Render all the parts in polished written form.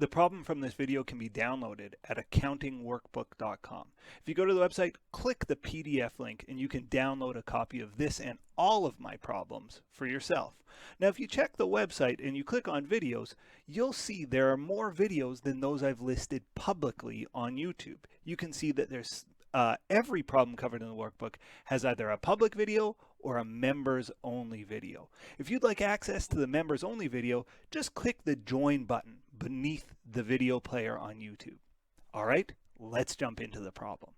The problem from this video can be downloaded at accountingworkbook.com. If you go to the website, click the PDF link and you can download a copy of this and all of my problems for yourself. Now, if you check the website and you click on videos, you'll see there are more videos than those I've listed publicly on YouTube. You can see that there's every problem covered in the workbook has either a public video or a members only video. If you'd like access to the members only video, just click the join button beneath the video player on YouTube. All right, let's jump into the problem.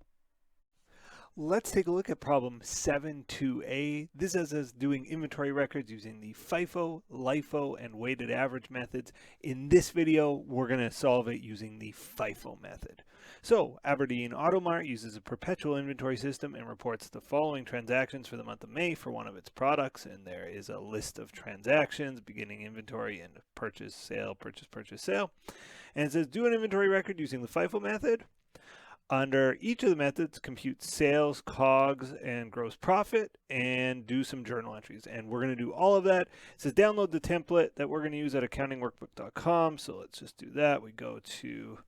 Let's take a look at problem 7.2a. This is us doing inventory records using the FIFO, LIFO, and weighted average methods. In this video, we're going to solve it using the FIFO method. So, Aberdeen Automart uses a perpetual inventory system and reports the following transactions for the month of May for one of its products. And there is a list of transactions, beginning inventory and purchase, sale, purchase, purchase, sale. And it says do an inventory record using the FIFO method. Under each of the methods, compute sales, COGS, and gross profit, and do some journal entries. And we're going to do all of that. It says download the template that we're going to use at accountingworkbook.com. So let's just do that. We go to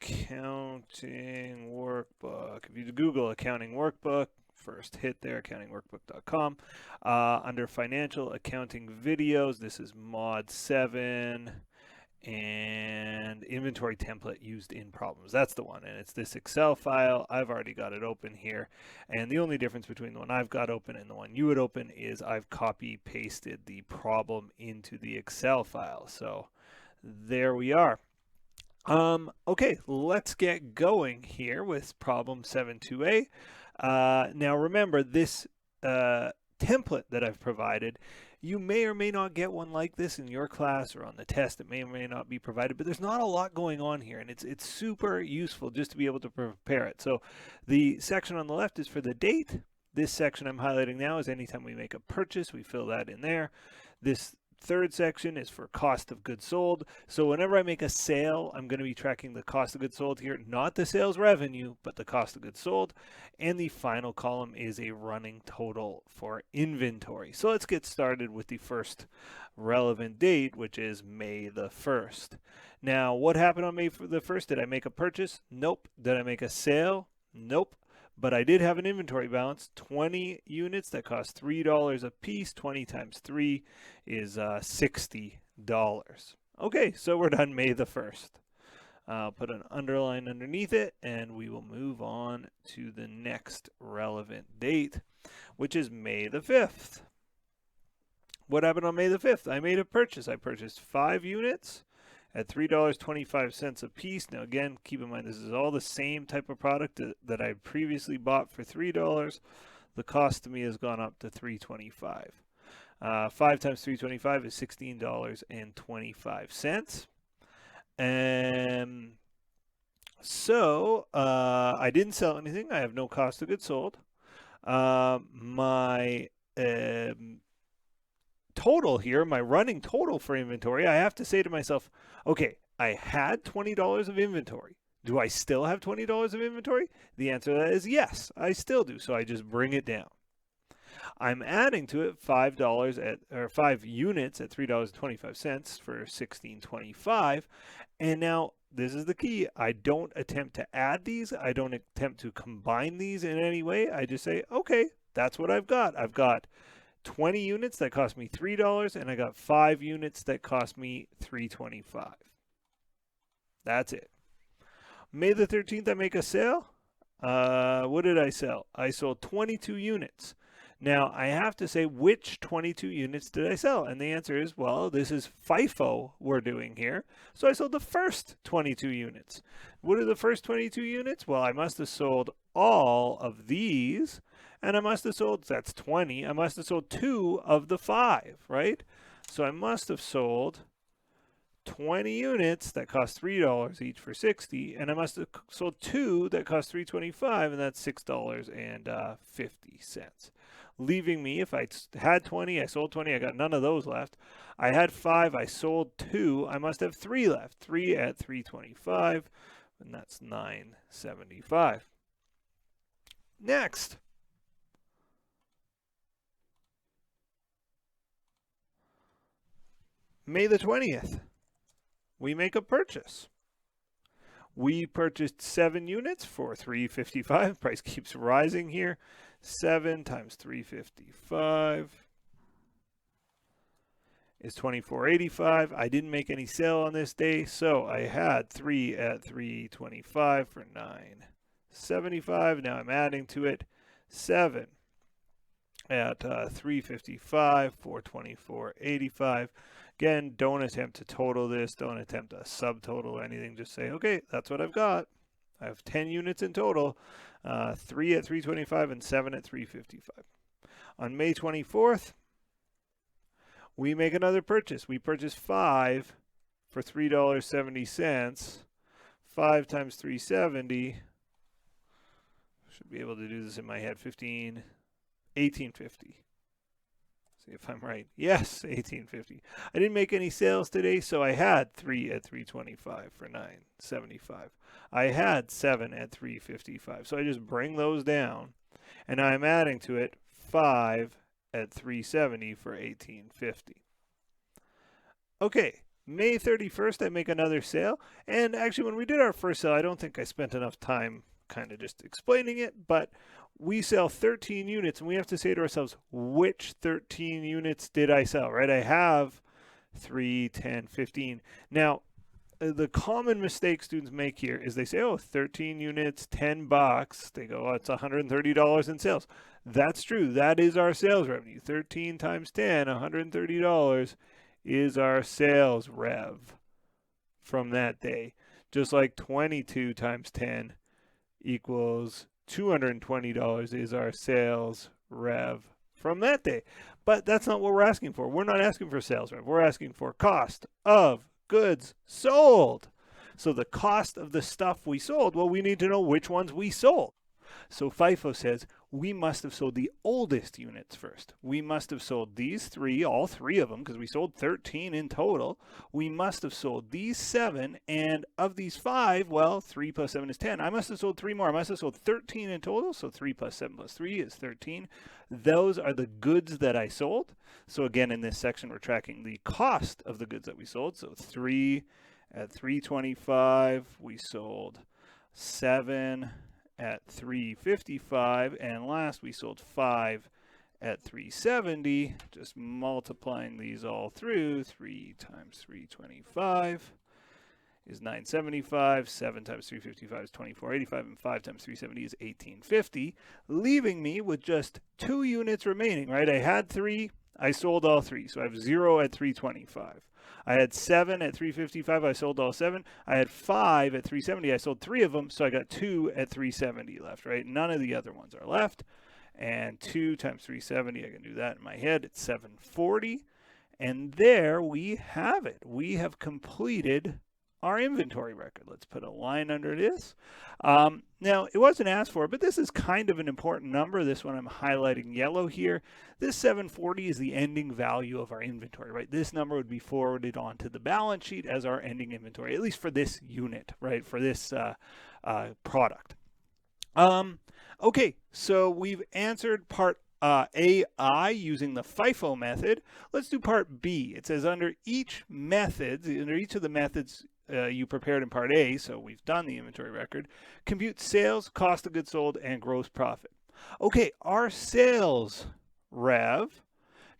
Accounting Workbook. If you Google Accounting Workbook, first hit there, accountingworkbook.com. Under Financial Accounting Videos, this is Mod 7. And inventory template used in problems. That's the one, and it's this Excel file. I've already got it open here, and the only difference between the one I've got open and the one you would open is I've copy pasted the problem into the Excel file. So there we are. Okay, let's get going here with problem 7.2a. Now remember, this template that I've provided, you may or may not get one like this in your class or on the test. It may or may not be provided, but there's not a lot going on here, and it's super useful just to be able to prepare it. So the section on the left is for the date. This section I'm highlighting now is anytime we make a purchase, we fill that in there. This third section is for cost of goods sold. So whenever I make a sale, I'm going to be tracking the cost of goods sold here, not the sales revenue, but the cost of goods sold. And the final column is a running total for inventory. So let's get started with the first relevant date, which is May the 1st. Now, what happened on May the 1st? Did I make a purchase? Nope. Did I make a sale? Nope. But I did have an inventory balance, 20 units that cost $3 a piece. 20 times 3 is $60. Okay, so we're done May the 1st. I'll put an underline underneath it, and we will move on to the next relevant date, which is May the 5th. What happened on May the 5th? I made a purchase. I purchased 5 units at $3.25 a piece. Now again, keep in mind this is all the same type of product that I previously bought for $3. The cost to me has gone up to $3.25. 5 times $3.25 is $16.25. So I didn't sell anything. I have no cost of goods sold. My total here, my running total for inventory, I have to say to myself, okay, I had $20 of inventory. Do I still have $20 of inventory? The answer to that is yes, I still do. So I just bring it down. I'm adding to it $5 or 5 units at $3.25 for $16.25. And now this is the key. I don't attempt to add these. I don't attempt to combine these in any way. I just say, okay, that's what I've got. I've got 20 units that cost me $3, and I got 5 units that cost me $3.25. That's it. May the 13th, I make a sale. What did I sell? I sold 22 units. Now, I have to say, which 22 units did I sell? And the answer is, well, this is FIFO we're doing here. So I sold the first 22 units. What are the first 22 units? Well, I must have sold all of these, and I must have sold, that's 20, I must have sold 2 of the 5, right? So I must have sold 20 units that cost $3 each for 60, and I must have sold 2 that cost $3.25, and that's $6.50. Leaving me, if I had 20, I sold 20, I got none of those left. I had 5, I sold 2, I must have 3 left. 3 at $3.25, and that's $9.75. Next. May the 20th. we make a purchase. We purchased 7 units for $3.55. Price keeps rising here. 7 times $3.55 is $24.85. I didn't make any sale on this day, so I had 3 at $3.25 for $9.75. Now I'm adding to it 7 at $3.55 for $24.85. Again, don't attempt to total this. Don't attempt a subtotal or anything. Just say, okay, that's what I've got. I have 10 units in total, 3 at $3.25 and 7 at $3.55. On May 24th, we make another purchase. We purchase 5 for $3.70. 5 times $3.70. Should be able to do this in my head. $18.50. See if I'm right. Yes, $18.50. I didn't make any sales today, so I had 3 at $3.25 for $9.75. I had 7 at $3.55. So I just bring those down, and I'm adding to it 5 at $3.70 for $18.50. Okay, May 31st, I make another sale. And actually, when we did our first sale, I don't think I spent enough time kind of just explaining it, but we sell 13 units, and we have to say to ourselves, which 13 units did I sell, right? I have 3, 10, 15. Now, the common mistake students make here is they say, oh, 13 units, $10. They go, oh, it's $130 in sales. That's true. That is our sales revenue. 13 times 10, $130 is our sales rev from that day. Just like 22 times 10 equals $220 is our sales rev from that day. But that's not what we're asking for. We're not asking for sales rev. We're asking for cost of goods sold. So the cost of the stuff we sold, well, we need to know which ones we sold. So FIFO says we must have sold the oldest units first. We must have sold these 3, all 3 of them, because we sold 13 in total. We must have sold these 7, and of these 5, well, 3 plus 7 is 10. I must have sold 3 more. I must have sold 13 in total, so 3 plus 7 plus 3 is 13. Those are the goods that I sold. So again, in this section, we're tracking the cost of the goods that we sold. So 3 at $3.25, we sold 7 at $3.55, and last we sold 5 at $3.70. Just multiplying these all through, 3 times $3.25 is $9.75, 7 times $3.55 is $24.85, and 5 times $3.70 is $18.50, leaving me with just 2 units remaining, right? I had 3, I sold all 3, so I have 0 at $3.25. I had 7 at $3.55, I sold all 7. I had 5 at $3.70, I sold 3 of them, so I got 2 at $3.70 left, right? None of the other ones are left. And 2 times $3.70, I can do that in my head, it's $7.40. And there we have it. We have completed our inventory record. Let's put a line under this. Now, it wasn't asked for, but this is kind of an important number. This one I'm highlighting yellow here. This 740 is the ending value of our inventory, right? This number would be forwarded onto the balance sheet as our ending inventory, at least for this unit, right? For this product. Okay, so we've answered part AI using the FIFO method. Let's do part B. It says under each of the methods you prepared in part A, so we've done the inventory record, compute sales, cost of goods sold, and gross profit. Okay, our sales rev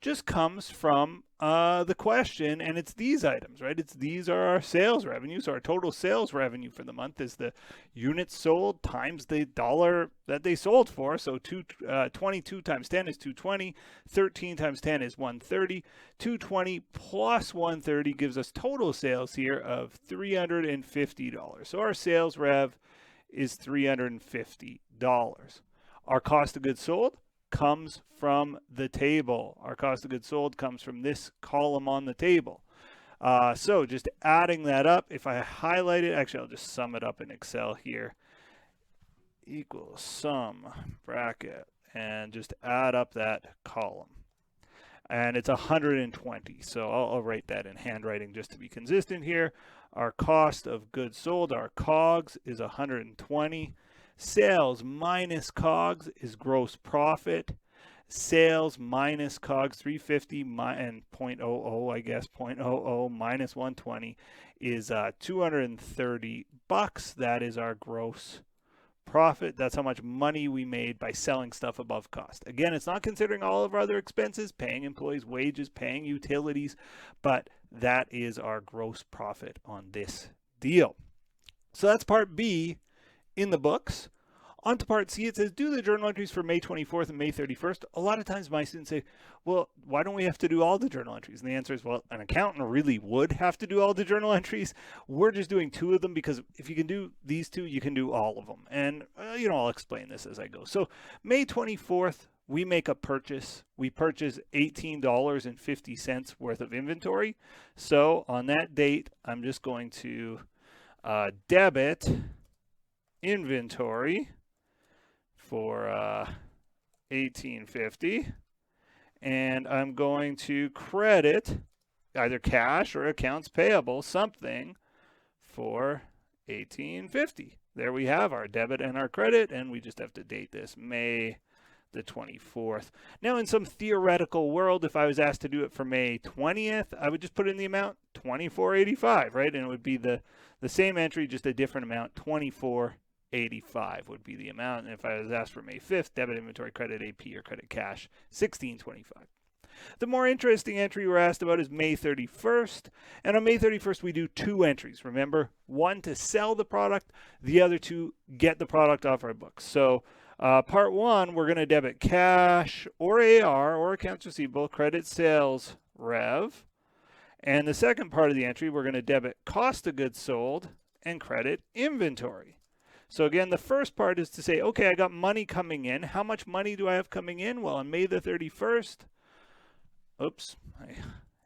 just comes from the question, and it's these items, right? These are our sales revenues. Our total sales revenue for the month is the units sold times the dollar that they sold for. So 22 times 10 is 220. 13 times 10 is 130. 220 plus 130 gives us total sales here of $350. So our sales rev is $350. Our cost of goods sold comes from the table. Our cost of goods sold comes from this column on the table. So just adding that up, if I highlight it, actually I'll just sum it up in Excel here, equals sum bracket, and just add up that column. And it's 120, so I'll write that in handwriting just to be consistent here. Our cost of goods sold, our COGS, is 120. Sales minus COGS is gross profit. Sales minus COGS 350 and 0.00, I guess 0.00 minus 120 is $230. That is our gross profit. That's how much money we made by selling stuff above cost. Again, it's not considering all of our other expenses, paying employees wages, paying utilities, but that is our gross profit on this deal. So that's part B in the books. On to part C, it says do the journal entries for May 24th and May 31st. A lot of times my students say, well, why don't we have to do all the journal entries? And the answer is, well, an accountant really would have to do all the journal entries. We're just doing 2 of them because if you can do these 2, you can do all of them. And, I'll explain this as I go. So May 24th, we make a purchase. We purchase $18.50 worth of inventory. So on that date, I'm just going to debit inventory for $18.50, and I'm going to credit either cash or accounts payable something for $18.50. There we have our debit and our credit, and we just have to date this May the 24th. Now, in some theoretical world, if I was asked to do it for May 20th, I would just put in the amount $24.85, right? And it would be the same entry, just a different amount, $24.85 would be the amount. And if I was asked for May 5th, debit inventory, credit AP, or credit cash, $16.25. The more interesting entry we're asked about is May 31st. And on May 31st, we do 2 entries. Remember, one to sell the product, the other to get the product off our books. So part 1, we're going to debit cash or AR or accounts receivable, credit sales rev. And the second part of the entry, we're going to debit cost of goods sold and credit inventory. So again, the first part is to say, okay, I got money coming in. How much money do I have coming in? Well, on May the 31st, oops, I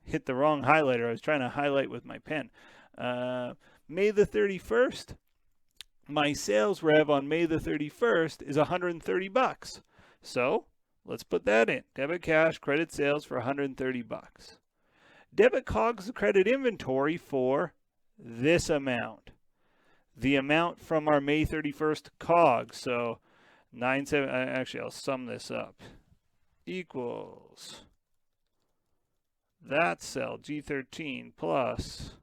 hit the wrong highlighter. I was trying to highlight with my pen. May the 31st, my sales rev on May the 31st is $130. So let's put that in. Debit cash, credit sales for $130. Debit COGS credit inventory for this amount. The amount from our May 31st COGS. So actually I'll sum this up. Equals that cell G13 plus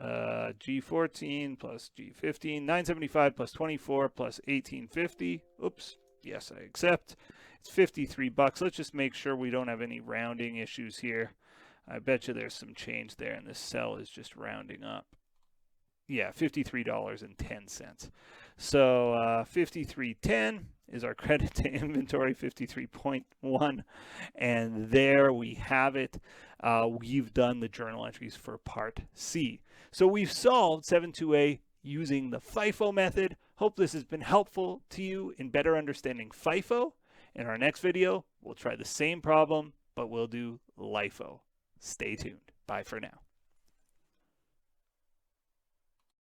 G14 plus G15, 975 plus 24 plus 1850. Oops, yes, I accept. It's $53. Let's just make sure we don't have any rounding issues here. I bet you there's some change there, and this cell is just rounding up. Yeah, $53.10. So $53.10 is our credit to inventory, 53.1, and there we have it. We've done the journal entries for part C. So we've solved 7.2a using the FIFO method. Hope this has been helpful to you in better understanding FIFO. In our next video, we'll try the same problem, but we'll do LIFO. Stay tuned. Bye for now.